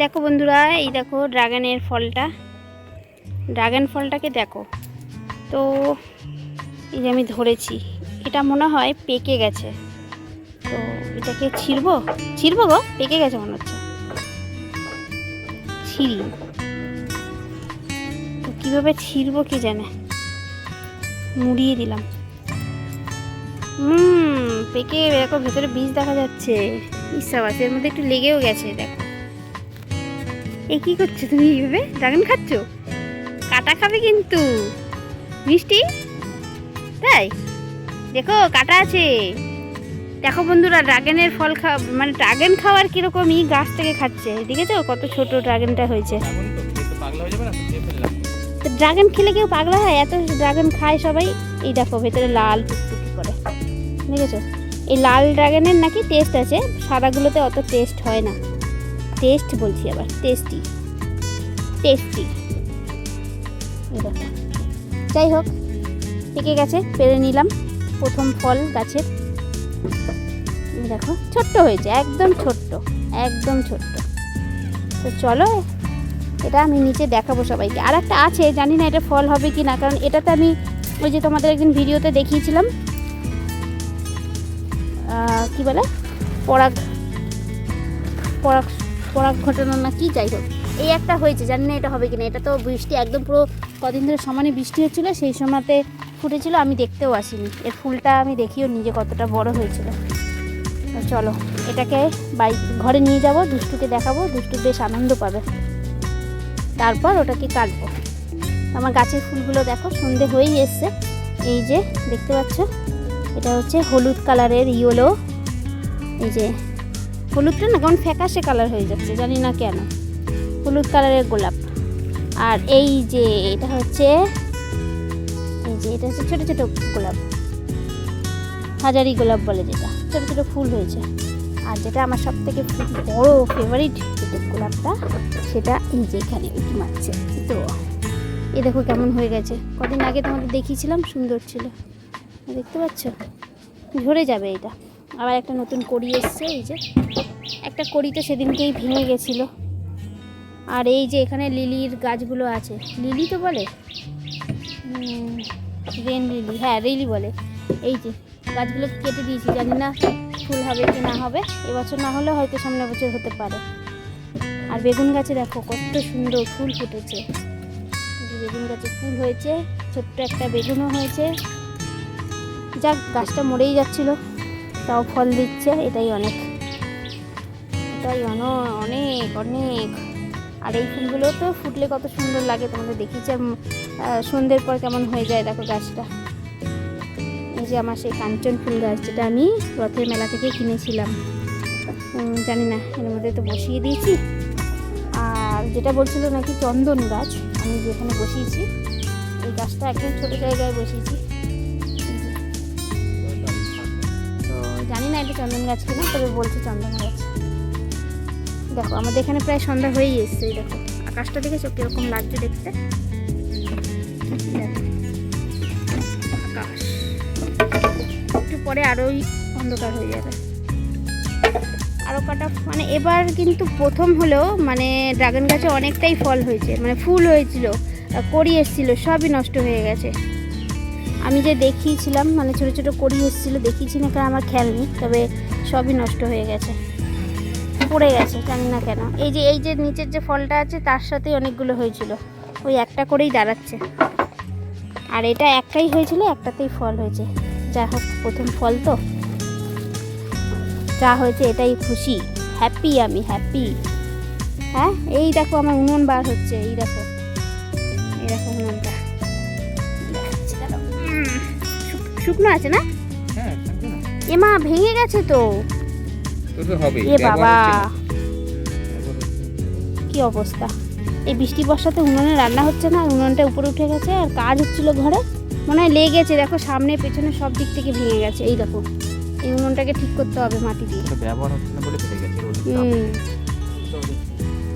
দেখো বন্ধুরা, এই দেখো ড্রাগনের ফলটা, ড্রাগন ফলটাকে দেখো তো। এই যে আমি ধরেছি, এটা মনে হয় পেকে গেছে, তো এটাকে ছিঁড়বো গো, পেকে গেছে মনে হচ্ছে। ছিঁড়ি তো কীভাবে ছিঁড়বো কি জানে, মুড়িয়ে দিলাম। পেকে দেখো, ভেতরে বীজ দেখা যাচ্ছে। ইসাবাস, এর মধ্যে একটু লেগেও গেছে। দেখো এই কী করছো তুমি, এইভাবে ড্রাগন খাচ্ছ? কাটা খাবে কিন্তু, মিষ্টি তাই। দেখো কাটা আছে। দেখো বন্ধুরা, ড্রাগনের ফল মানে ড্রাগন খাওয়ার কীরকমই গাছ থেকে খাচ্ছে। দেখেছো কত ছোট ড্রাগনটা হয়েছে। ড্রাগন খেলে কেউ পাগলা হয়? এত ড্রাগন খায় সবাই। এই দেখো ভেতরে লাল টুকটুকি করে, দেখেছো? এই লাল ড্রাগনের নাকি টেস্ট আছে, সাদাগুলোতে অত টেস্ট হয় না। টেস্ট বলছি আবার, টেস্টি টেস্টি। যাই হোক, পেকে গেছে, পেরে নিলাম প্রথম ফল গাছের। দেখো ছোট্ট হয়েছে, একদম ছোট্ট, একদম ছোট্ট। তো চলো, এটা আমি নিচে দেখাবো সবাইকে। আর একটা আছে, জানি না এটা ফল হবে কি না, কারণ এটাতে আমি ওই যে তোমাদের একদিন ভিডিওতে দেখিয়েছিলাম, কি বলে, পরাগ পরাগ পরাগ ঘটানো না কি, যাই হোক এই একটা হয়েছে, জানি না এটা হবে কিনা। এটা তো বৃষ্টি একদম পুরো কদিন ধরে সমানে বৃষ্টি হচ্ছিলো, সেই সময়তে ফুটেছিল, আমি দেখতেও আসিনি। এর ফুলটা আমি দেখিও নিজে কতটা বড় হয়েছিল। চলো এটাকে ঘরে নিয়ে যাব, দুষ্টুকে দেখাবো, দুষ্টু বেশ আনন্দ পাবে। তারপর ওটাকে কাটবো। আমার গাছের ফুলগুলো দেখো সন্ধে হয়েই এসছে। এই যে দেখতে পাচ্ছ, এটা হচ্ছে হলুদ কালারের ইয়েলো। এই যে হলুদটা না কেমন ফ্যাকাশে কালার হয়ে যাচ্ছে, জানি না কেন। হলুদ কালারের গোলাপ। আর এই যে এটা হচ্ছে, এই যে এটা হচ্ছে ছোটো ছোটো গোলাপ, হাজারি গোলাপ বলে, যেটা ছোটো ছোটো ফুল হয়েছে। আর যেটা আমার সব থেকে বড় ফেভারিট যেটা গোলাপটা, সেটা এই যে এখানে উঁকি মারছে। তো এ দেখো কেমন হয়ে গেছে। কদিন আগে তোমাদের দেখিয়েছিলাম, সুন্দর ছিল, দেখতে পাচ্ছ? ঝরে যাবে এটা। আবার একটা নতুন কড়ি এসছে, এই যে একটা কড়ি তো সেদিনকেই ভেঙে গেছিলো। আর এই যে এখানে লিলির গাছগুলো আছে, লিলি তো বলে, রেন লিলি, হ্যাঁ লিলি বলে। এই যে গাছগুলো কেটে দিয়েছি, জানি না ফুল হবে কি না হবে। এবছর না হলে হয়তো সামনের বছর হতে পারে। আর বেগুন গাছে দেখো কত সুন্দর ফুল ফুটেছে। বেগুন গাছে ফুল হয়েছে, ছোট্ট একটা বেগুনও হয়েছে। যাক, গাছটা মরেই যাচ্ছিল, তাও ফল দিচ্ছে, এটাই অনেক, এটাই অনেক অনেক। আর এই ফুলগুলো তো ফুটলে কত সুন্দর লাগে, তোমাদের দেখিয়েছি। আর সন্ধ্যের পর কেমন হয়ে যায় দেখো গাছটা। এই যে আমার সেই কাঞ্চন ফুল গাছ, যেটা আমি রথের মেলা থেকে কিনেছিলাম, জানি না এর মধ্যে তো বসিয়ে দিয়েছি। আর যেটা বলছিল নাকি চন্দন গাছ, আমি যেখানে বসিয়েছি এই গাছটা একদম ছোটো জায়গায় বসিয়েছি। তো জানি না এটা চন্দন গাছ কিনা, তবে বলছে চন্দন গাছ। দেখো আমাদের এখানে প্রায় সন্ধ্যা হয়েই এসছে। দেখো আকাশটা দেখেছো কীরকম লাগছে দেখতে। আকাশ একটু পরে আরোই অন্ধকার হয়ে যাবে। আরও কাটা মানে এবার কিন্তু প্রথম হলেও মানে ড্রাগন গাছে অনেকটাই ফল হয়েছে, মানে ফুল হয়েছিল, কড়ি এসেছিলো, সবই নষ্ট হয়ে গেছে। আমি যে দেখিয়েছিলাম, মানে ছোটো ছোটো কড়ি এসেছিলো, দেখিয়েছি না কারণ আমার খেয়াল নেই, তবে সবই নষ্ট হয়ে গেছে, পড়ে গেছে, জানি না কেন। এই যে নিচের যে ফলটা আছে তার সাথে অনেকগুলো হয়েছিল, ওই একটা করেই দাঁড়াচ্ছে। আর এটা একটাই হয়েছিল, একটাতেই ফল হয়েছে। যা হোক, প্রথম ফল তো, যা হয়েছে এটাই খুশি, হ্যাপি, আমি হ্যাপি। হ্যাঁ এই দেখো আমার উনুন বার হচ্ছে, এই দেখো, এই দেখো উনুনটা শুকনো আছে না? এমা ভেঙে গেছে তো, এ বাবা কি অবস্থা। এই বৃষ্টি বর্ষাতে উনুনে রান্না হচ্ছে না, উনুনটা উপরে উঠে গেছে, আর কাজ হচ্ছিল ঘরে, মনে হয় লেগেছে। দেখো সামনে পেছনে সব দিক থেকে ভেঙে গেছে। এই দেখো এই উনুনটাকে ঠিক করতে হবে মাটি দিয়ে।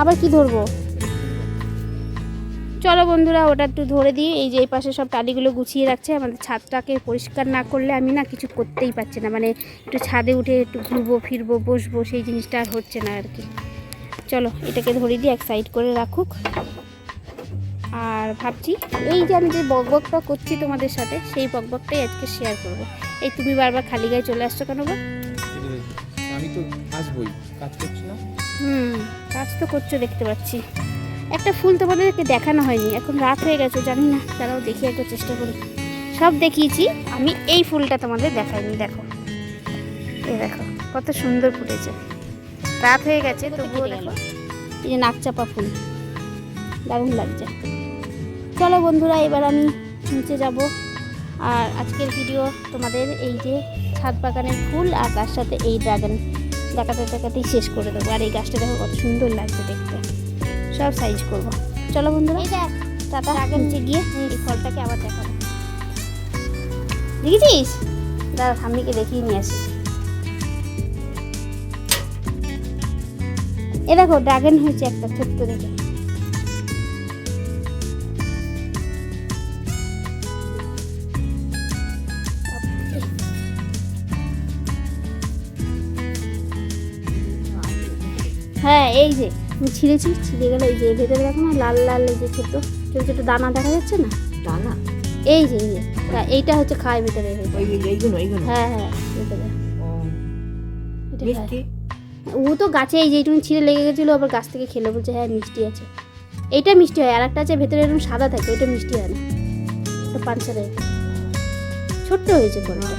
আবার কি ধরবো, চলো বন্ধুরা ওটা একটু ধরে দিই। এই যে এই পাশে সব টালিগুলো গুছিয়ে রাখছে। আমাদের ছাদটাকে পরিষ্কার না করলে আমি না কিছু করতেই পারছি না, মানে একটু ছাদে উঠে একটু ঘুরবো ফিরবো বসবো, সেই জিনিসটা আর হচ্ছে না আর কি। চলো এটাকে ধরিয়ে দিয়ে এক সাইড করে রাখুক। আর ভাবছি এই যে আমি যে বকবকটা করছি তোমাদের সাথে, সেই বকবকটাই আজকে শেয়ার করব। এই তুমি বারবার খালি গায়ে চলে আসছো কেন গো? আমি তো আসবই, কাজ করছি না। কাজ তো করছো দেখতে পাচ্ছি। একটা ফুল তোমাদেরকে দেখানো হয়নি, এখন রাত হয়ে গেছে, জানি না, তারাও দেখি একটু চেষ্টা করি। সব দেখিয়েছি, আমি এই ফুলটা তোমাদের দেখাইনি। দেখো, এই দেখো কত সুন্দর ফুটেছে। রাত হয়ে গেছে তবুও দেখো, এই যে নাকচাপা ফুল, দারুণ লাগছে। চলো বন্ধুরা, এবার আমি নিচে যাব। আর আজকের ভিডিও তোমাদের এই যে ছাদ বাগানের ফুল আর তার সাথে এই ড্রাগন দেখাতে দেখাতেই শেষ করে দেবো। আর এই গাছটা দেখো কত সুন্দর লাগছে দেখতে, সব সাইজ করব। চলো বন্ধুরা, টাটা। নিচে গিয়ে এই ফলটাকে আবার দেখাবো। দেখেছিস? দাদা ঠাম্মিকে দেখিয়ে নিয়ে আসি। এ দেখো ড্রাগন হয়েছে একটা ছোট্ট দেখে। হ্যাঁ এই যে আমি ছিঁড়েছি, ছিঁড়ে গেলে এই যে ভেতরে দেখো না লাল লাল এই যে ছোট ছোট ছোট দানা দেখা যাচ্ছে না? দানা? এই যে এইটা হচ্ছে খায় ভেতরে। এইগুলো? হ্যাঁ হ্যাঁ ভেতরে এটা খায়। মিষ্টি? ও তো গাছে এই যে এইটুকু ছিঁড়ে লেগে গেছিলো, আবার গাছ থেকে খেলে বলছে হ্যাঁ মিষ্টি আছে। এইটা মিষ্টি হয়, আর একটা আছে ভেতরে এরকম সাদা থাকে, ওইটা মিষ্টি হয় না, ওটা পানসা দেয়। ছোট্ট হয়েছে ফলটা।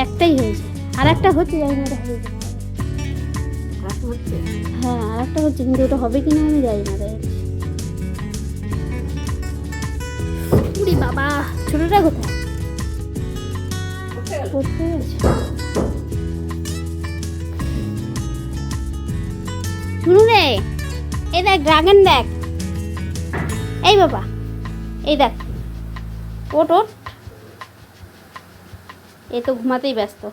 একটাই হয়েছে, আর একটা হচ্ছে, জানি না ওটা হবে কিনা। হ্যাঁ আর একটা হচ্ছে, কিন্তু ওটা হবে কিনা আমি জানি না। উড়ি বাবা, ছোটটা কোথায়? পড়তে গেছে। শুনু রে, এই দেখ ড্রাগন দেখ। এই বাবা, এই দেখ, ওট ওট। এই তো ঘুমাতেই ব্যস্ত।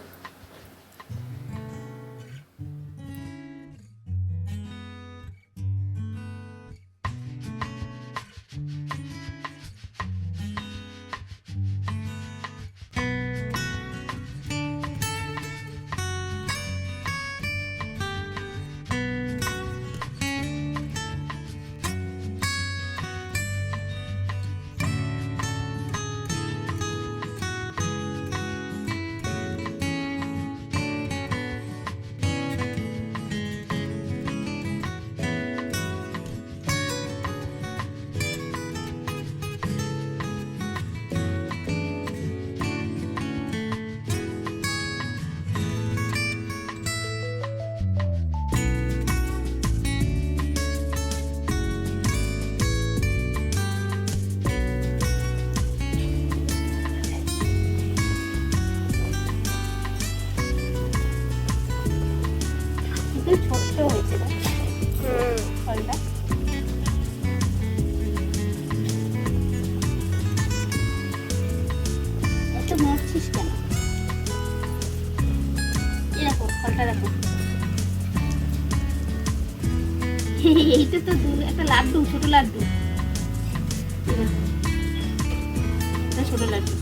ছোট্ট হয়েছে ফলটা। এত মারছিস কেন? দেখো ফলটা দেখো। এইটা তো একটা লাড্ডু, ছোট লাড্ডু, ছোট লাড্ডু।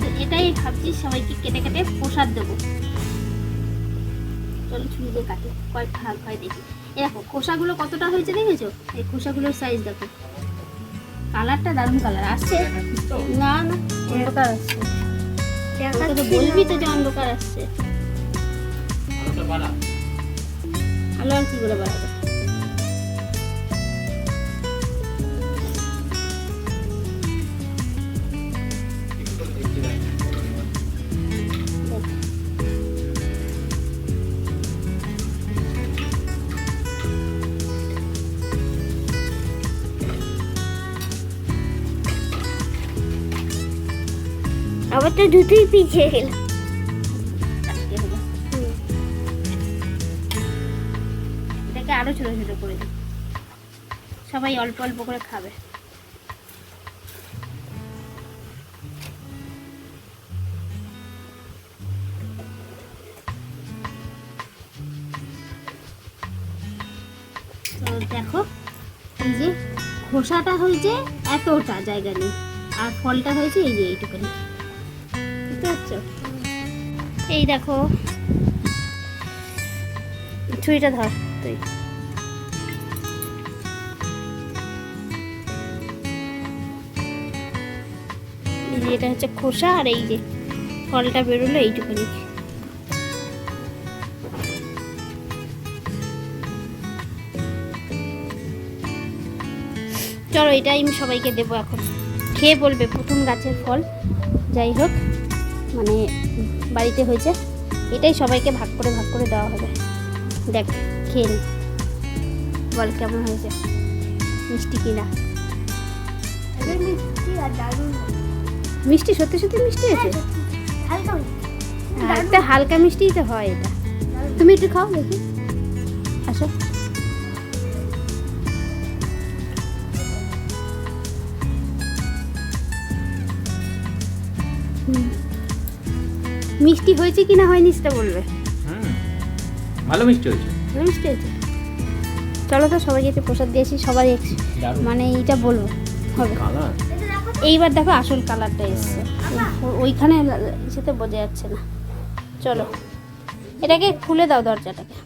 তো এটাই ভাবছি সবাইকে কেটে কেটে প্রসাদ দেবো। চলো ছুরি দিয়ে কাটি, কয়েক ভাগ হয় দেখি। এই দেখো খোসাগুলো কতটা হয়েছে দেখেছো? এই খোসাগুলোর সাইজ দেখো, কালারটা দারুণ কালার আসছে। না না অন্ধকার আসছে, বলবি তো যে অন্ধকার আসছে। আলো আর কি করে বাড়াবো? আবার তো দুটোই পিছিয়ে গেল। এটাকে আরো ছোট ছোট করে দিই, সবাই অল্প অল্প করে খাবে। তো দেখো এই যে খোসাটা হয়েছে এতটা জায়গা নিয়ে, আর ফলটা হয়েছে এই যে এইটুকুনি, বুঝতে পারছো? এই দেখো, ছুরিটা ধর তুই। এই যে এটা হচ্ছে খোসা, আর এই যে ফলটা বেরোলো এইটুকুনি। চলো এটাই আমি সবাইকে দেবো এখন, খেয়ে বলবে প্রথম গাছের ফল যাই হোক, মানে বাড়িতে হয়েছে, এটাই সবাইকে ভাগ করে দেওয়া হবে। দেখ খেয়ে নে, বল কেমন হয়েছে, মিষ্টি কিনা? মিষ্টি সত্যি সত্যি মিষ্টি হয়েছে, একটা হালকা মিষ্টিই তো হয় এটা। তুমি একটু খাও দেখি, আসো। মিষ্টি হয়েছে কি না হয়নি সেটা বলবে। ভালো মিষ্টি হয়েছে। ভালো মিষ্টি হয়েছে। চলো তো সবাইকে একটু প্রসাদ দিয়েছি, সবাই দারুণ। মানে এইটা বলবো হবে। কালার এইবার দেখো আসল কালারটা এসছে, ওইখানে সেটা বোঝা যাচ্ছে না। চলো এটাকে খুলে দাও দরজাটাকে।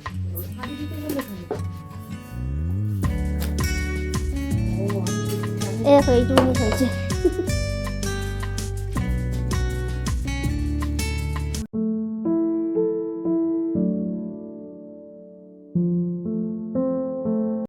এই দেখো এইটুকুনি হয়েছে।